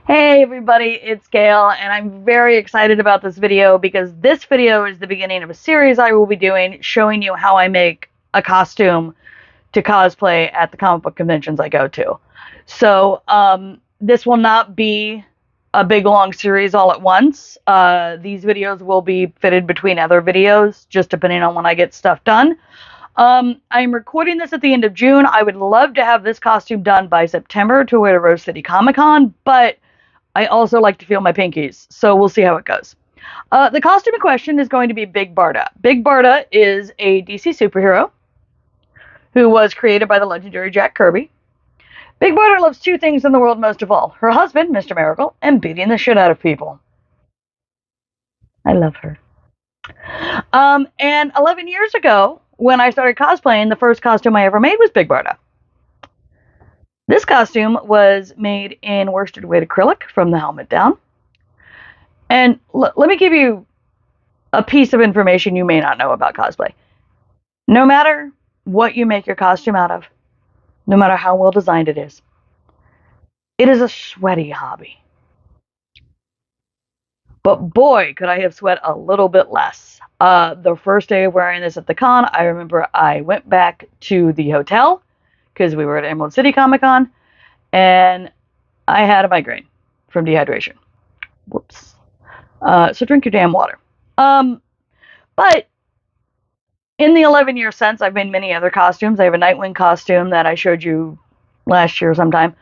Hey everybody, it's Gail, and I'm very excited about this video because this video is the beginning of a series I will be doing showing you how I make a costume to cosplay at the comic book conventions I go to. So this will not be a big long series all at once. These videos will be fitted between other videos, just depending on when I get stuff done. I'm recording this at the end of June. I would love to have this costume done by September to wear to Rose City Comic Con, but I also like to feel my pinkies, so we'll see how it goes. The costume in question is going to be Big Barda. Big Barda is a DC superhero who was created by the legendary Jack Kirby. Big Barda loves two things in the world most of all: her husband, Mr. Miracle, and beating the shit out of people. I love her. And 11 years ago, when I started cosplaying, the first costume I ever made was Big Barda. This costume was made in worsted weight acrylic from the helmet down. And let me give you a piece of information you may not know about cosplay. No matter what you make your costume out of, no matter how well designed it is a sweaty hobby. But boy, could I have sweat a little bit less. The first day of wearing this at the con, I remember I went back to the hotel because we were at Emerald City Comic Con, and I had a migraine from dehydration. Whoops. So drink your damn water. But in the 11 years since, I've made many other costumes. I have a Nightwing costume that I showed you last year sometime.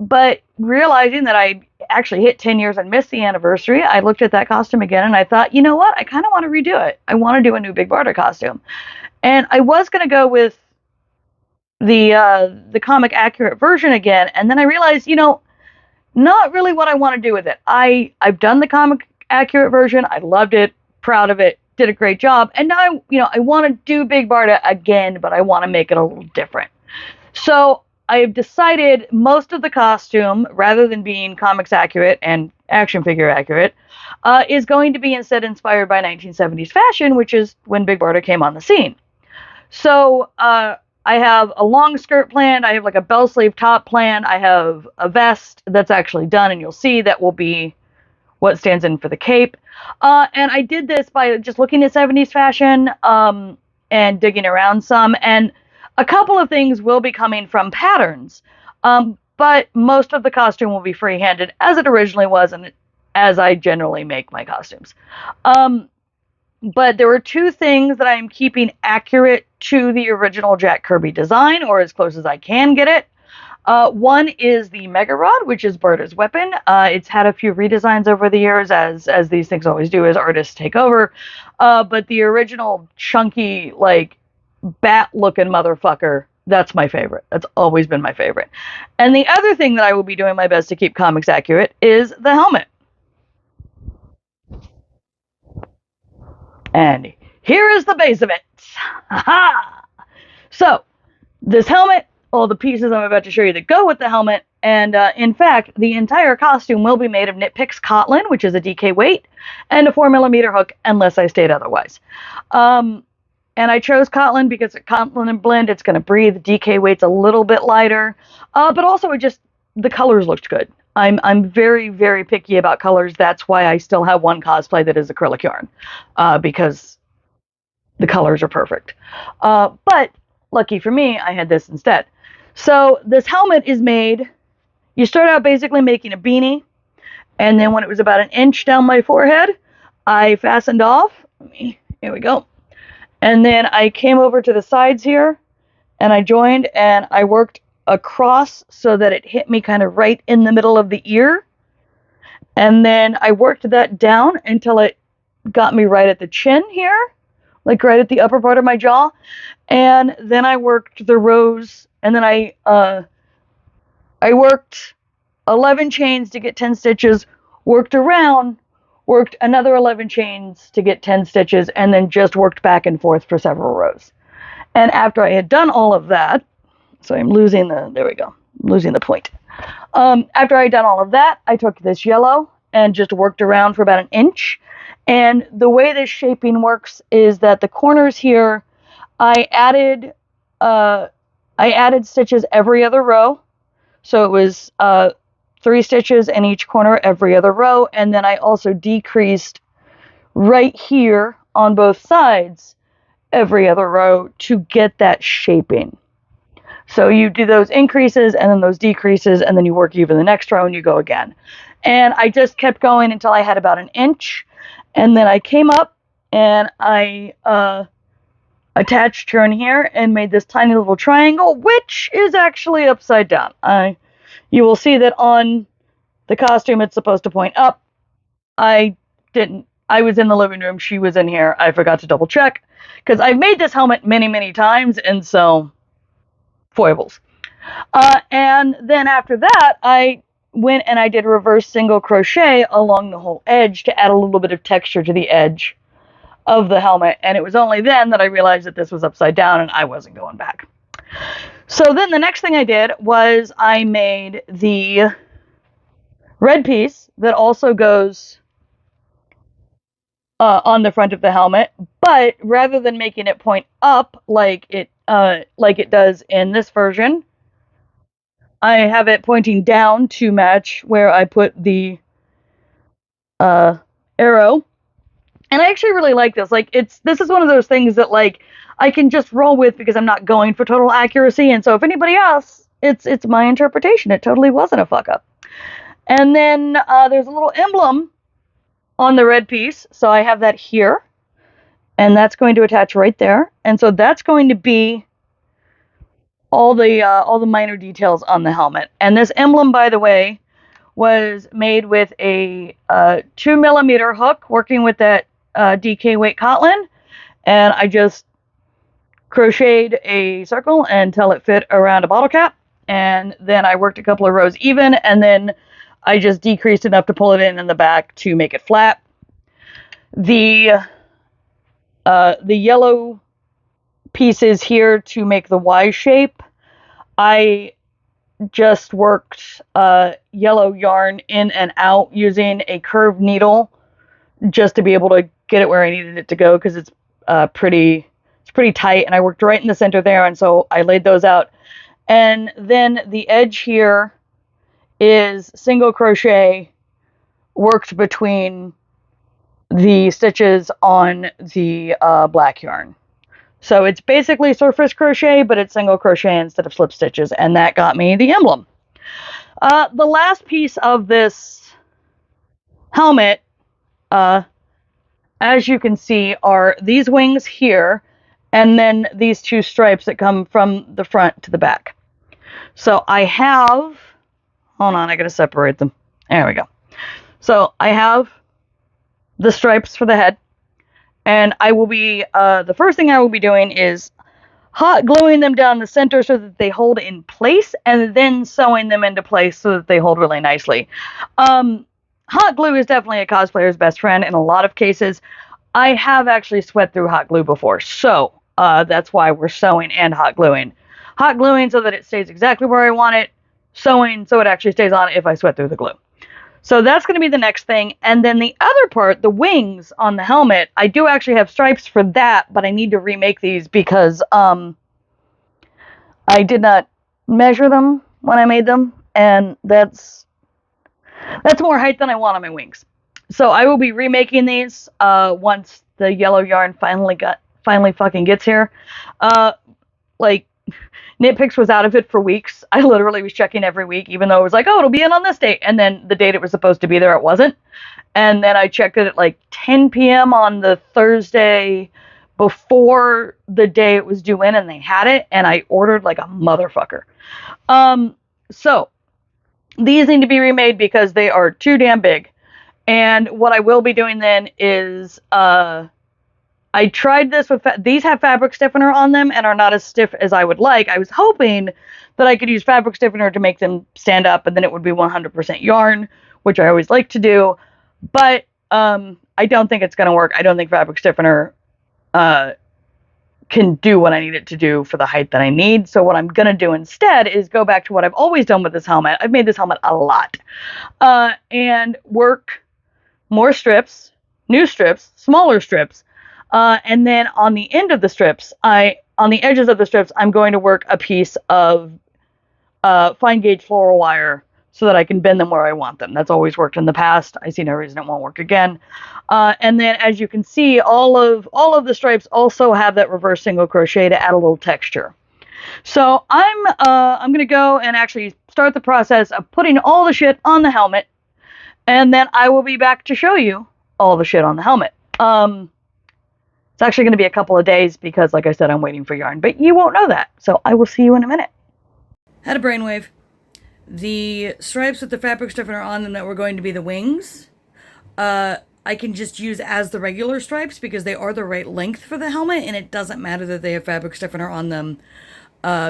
But realizing that I actually hit 10 years and missed the anniversary, I looked at that costume again and I thought, you know what? I kind of want to redo it. I want to do a new Big Barda costume. And I was going to go with the comic accurate version again, and then I realized, not really what I want to do with it. I've done the comic accurate version. I loved it, proud of it, did a great job. And now, I want to do Big Barda again, but I want to make it a little different. So I've decided most of the costume, rather than being comics accurate and action figure accurate, is going to be instead inspired by 1970s fashion, which is when Big Barda came on the scene. So I have a long skirt planned. I have like a bell sleeve top planned. I have a vest that's actually done, and you'll see that will be what stands in for the cape. And I did this by just looking at 70s fashion and digging around some. And a couple of things will be coming from patterns, but most of the costume will be free-handed, as it originally was, and as I generally make my costumes. But there were two things that I am keeping accurate to the original Jack Kirby design, or as close as I can get it. One is the Mega Rod, which is Barda's weapon. It's had a few redesigns over the years, as these things always do as artists take over. But the original chunky, like, bat-looking motherfucker, that's my favorite. That's always been my favorite. And the other thing that I will be doing my best to keep comics accurate is the helmet. And here is the base of it. Aha! So, this helmet, all the pieces I'm about to show you that go with the helmet, and in fact, the entire costume will be made of Knit Picks Cotton, which is a DK weight, and a 4mm hook, unless I state otherwise. And I chose Cotton because it's Cotton and blend, it's going to breathe. DK weight's a little bit lighter, but also the colors looked good. I'm very, very picky about colors. That's why I still have one cosplay that is acrylic yarn, because the colors are perfect. But lucky for me, I had this instead. So this helmet is made, you start out basically making a beanie, and then when it was about an inch down my forehead, I fastened off. Here we go. And then I came over to the sides here, and I joined, and I worked across so that it hit me kind of right in the middle of the ear. And then I worked that down until it got me right at the chin here, like right at the upper part of my jaw. And then I worked the rows, and then I worked 11 chains to get 10 stitches, worked around, worked another 11 chains to get 10 stitches, and then just worked back and forth for several rows. And after I had done all of that, so I'm losing the point. After I had done all of that, I took this yellow and just worked around for about an inch. And the way this shaping works is that the corners here, I added stitches every other row. So it was 3 stitches in each corner every other row, and then I also decreased right here on both sides every other row to get that shaping. So you do those increases and then those decreases, and then you work even the next row and you go again. And I just kept going until I had about an inch, and then I came up and I attached here and here and made this tiny little triangle, which is actually upside down. You will see that on the costume it's supposed to point up. I didn't. I was in the living room. She was in here. I forgot to double check because I've made this helmet many, many times, and so foibles. And then after that, I went and I did reverse single crochet along the whole edge to add a little bit of texture to the edge of the helmet. And it was only then that I realized that this was upside down and I wasn't going back. So then the next thing I did was I made the red piece that also goes on the front of the helmet, but rather than making it point up like it does in this version, I have it pointing down to match where I put the arrow. And I actually really like this. Like, this is one of those things that, like, I can just roll with because I'm not going for total accuracy. And so if anybody else, it's my interpretation. It totally wasn't a fuck up. And then there's a little emblem on the red piece. So I have that here. And that's going to attach right there. And so that's going to be all the minor details on the helmet. And this emblem, by the way, was made with a 2mm hook, working with that DK weight Kotlin, and I just crocheted a circle until it fit around a bottle cap, and then I worked a couple of rows even, and then I just decreased enough to pull it in the back to make it flat. The yellow pieces here to make the Y shape, I just worked yellow yarn in and out using a curved needle just to be able to get it where I needed it to go, because it's pretty tight, and I worked right in the center there, and so I laid those out. And then the edge here is single crochet worked between the stitches on the black yarn. So it's basically surface crochet, but it's single crochet instead of slip stitches, and that got me the emblem. The last piece of this helmet, as you can see, are these wings here, and then these 2 stripes that come from the front to the back. So I have, hold on, I gotta separate them. There we go. So I have the stripes for the head, and I will be, the first thing I will be doing is hot gluing them down the center so that they hold in place, and then sewing them into place so that they hold really nicely. Hot glue is definitely a cosplayer's best friend in a lot of cases. I have actually sweat through hot glue before, so that's why we're sewing and hot gluing. Hot gluing so that it stays exactly where I want it, sewing so it actually stays on if I sweat through the glue. So that's going to be the next thing. And then the other part, the wings on the helmet, I do actually have stripes for that, but I need to remake these because I did not measure them when I made them, and that's more height than I want on my wings. So I will be remaking these once the yellow yarn finally fucking gets here. Like, Knitpicks was out of it for weeks. I literally was checking every week, even though it was like, oh, it'll be in on this date. And then the date it was supposed to be there, it wasn't. And then I checked it at like 10 p.m. on the Thursday before the day it was due in, and they had it, and I ordered like a motherfucker. So these need to be remade because they are too damn big. And what I will be doing then is I tried this with, these have fabric stiffener on them and are not as stiff as I would like. I was hoping that I could use fabric stiffener to make them stand up, and then it would be 100% yarn, which I always like to do. But I don't think it's going to work. I don't think fabric stiffener can do what I need it to do for the height that I need. So what I'm going to do instead is go back to what I've always done with this helmet. I've made this helmet a lot. And work more strips, new strips, smaller strips. And then on the end of the strips, on the edges of the strips, I'm going to work a piece of fine gauge floral wire so that I can bend them where I want them. That's always worked in the past. I see no reason it won't work again. And then as you can see, all of the stripes also have that reverse single crochet to add a little texture. So I'm going to go and actually start the process of putting all the shit on the helmet, and then I will be back to show you all the shit on the helmet. It's actually going to be a couple of days because, like I said, I'm waiting for yarn, but you won't know that. So I will see you in a minute. Had a brainwave. The stripes with the fabric stiffener on them that were going to be the wings, I can just use as the regular stripes because they are the right length for the helmet, and it doesn't matter that they have fabric stiffener on them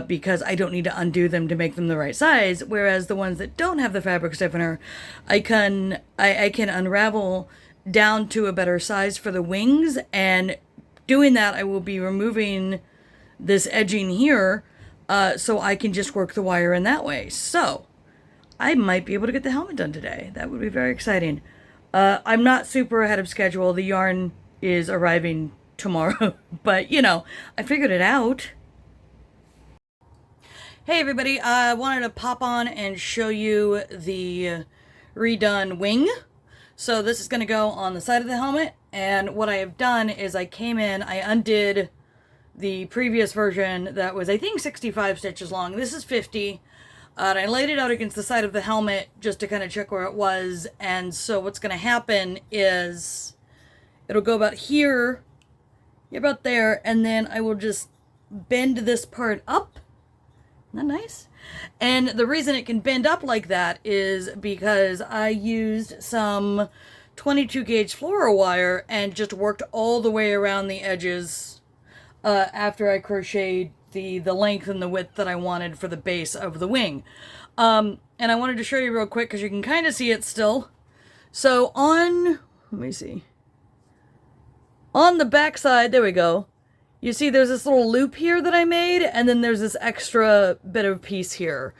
because I don't need to undo them to make them the right size. Whereas the ones that don't have the fabric stiffener, I can unravel down to a better size for the wings, and doing that I will be removing this edging here so I can just work the wire in that way. So I might be able to get the helmet done today. That would be very exciting. I'm not super ahead of schedule. The yarn is arriving tomorrow, but you know, I figured it out. Hey everybody, I wanted to pop on and show you the redone wing. So this is going to go on the side of the helmet, and what I have done is I came in, I undid the previous version that was I think 65 stitches long. This is 50. And I laid it out against the side of the helmet just to kind of check where it was. And so what's going to happen is it'll go about here, about there, and then I will just bend this part up. Isn't that nice? And the reason it can bend up like that is because I used some 22 gauge floral wire and just worked all the way around the edges after I crocheted the length and the width that I wanted for the base of the wing. And I wanted to show you real quick because you can kind of see it still. So let me see. On the back side, there we go. You see there's this little loop here that I made, and then there's this extra bit of piece here.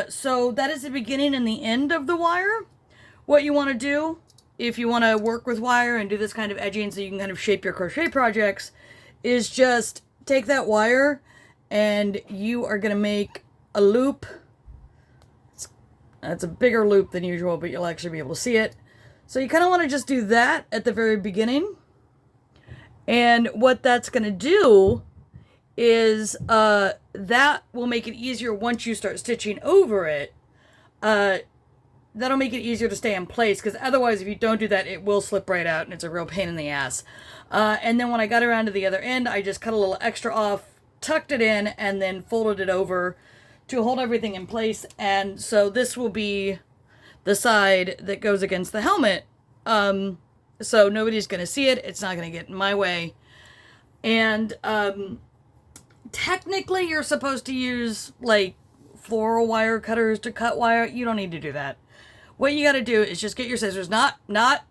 So that is the beginning and the end of the wire. What you want to do, if you want to work with wire and do this kind of edging so you can kind of shape your crochet projects, is just take that wire and you are going to make a loop. It's a bigger loop than usual, but you'll actually be able to see it. So you kind of want to just do that at the very beginning. And what that's going to do is that will make it easier once you start stitching over it. That'll make it easier to stay in place, because otherwise if you don't do that, it will slip right out and it's a real pain in the ass. And then when I got around to the other end, I just cut a little extra off, tucked it in, and then folded it over to hold everything in place. And so this will be the side that goes against the helmet. So nobody's going to see it. It's not going to get in my way. And technically you're supposed to use like floral wire cutters to cut wire. You don't need to do that. What you got to do is just get your scissors. Not,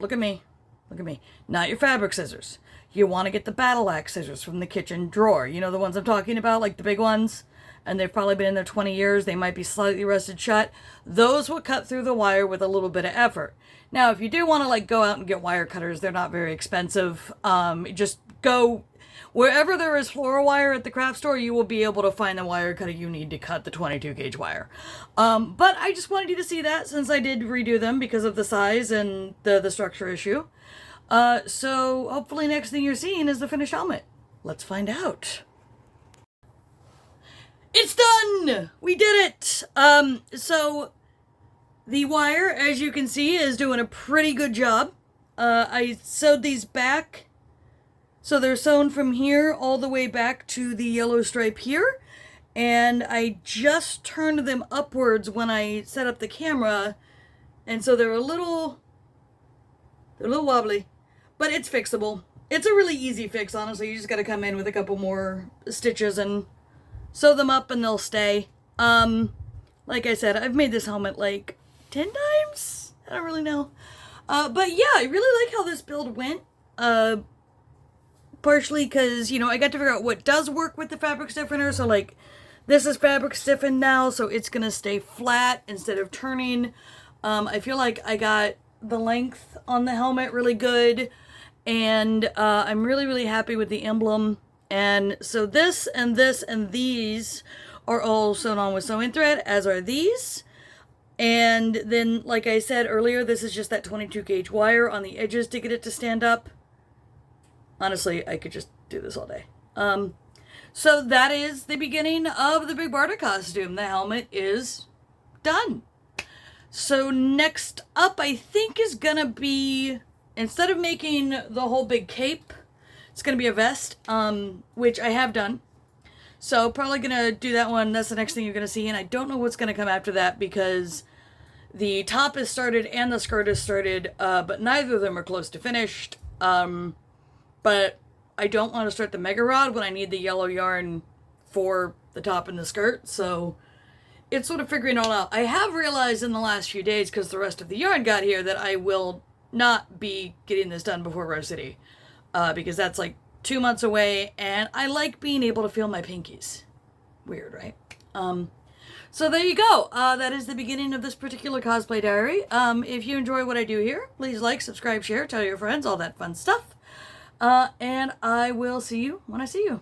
look at me. Look at me. Not your fabric scissors. You want to get the battle axe scissors from the kitchen drawer. You know the ones I'm talking about, like the big ones? And they've probably been in there 20 years. They might be slightly rusted shut. Those will cut through the wire with a little bit of effort. Now, if you do want to like go out and get wire cutters, they're not very expensive. Just go wherever there is floral wire at the craft store, you will be able to find the wire cutter you need to cut the 22 gauge wire. But I just wanted you to see that since I did redo them because of the size and the structure issue. So hopefully next thing you're seeing is the finished helmet. Let's find out. It's done! We did it! So the wire, as you can see, is doing a pretty good job. I sewed these back. So they're sewn from here all the way back to the yellow stripe here. And I just turned them upwards when I set up the camera. And so they're a little wobbly, but it's fixable. It's a really easy fix, honestly. You just got to come in with a couple more stitches and sew them up and they'll stay. Like I said, I've made this helmet like 10 times. I don't really know. But yeah, I really like how this build went. Partially because, you know, I got to figure out what does work with the fabric stiffener. So like this is fabric stiffened now, so it's going to stay flat instead of turning. I feel like I got the length on the helmet really good. And I'm really, really happy with the emblem. And so this and these are all sewn on with sewing thread, as are these. And then, like I said earlier, this is just that 22 gauge wire on the edges to get it to stand up. Honestly, I could just do this all day. So that is the beginning of the Big Barda costume. The helmet is done. So next up, I think, is gonna be, instead of making the whole big cape, it's gonna be a vest, which I have done. So probably gonna do that one. That's the next thing you're gonna see, and I don't know what's gonna come after that because the top is started and the skirt is started, but neither of them are close to finished. But I don't want to start the mega rod when I need the yellow yarn for the top and the skirt, so it's sort of figuring it all out. I have realized in the last few days, because the rest of the yarn got here, that I will not be getting this done before Rose City, because that's like 2 months away, and I like being able to feel my pinkies. Weird, right? So there you go. That is the beginning of this particular cosplay diary. If you enjoy what I do here, please like, subscribe, share, tell your friends, all that fun stuff. And I will see you when I see you.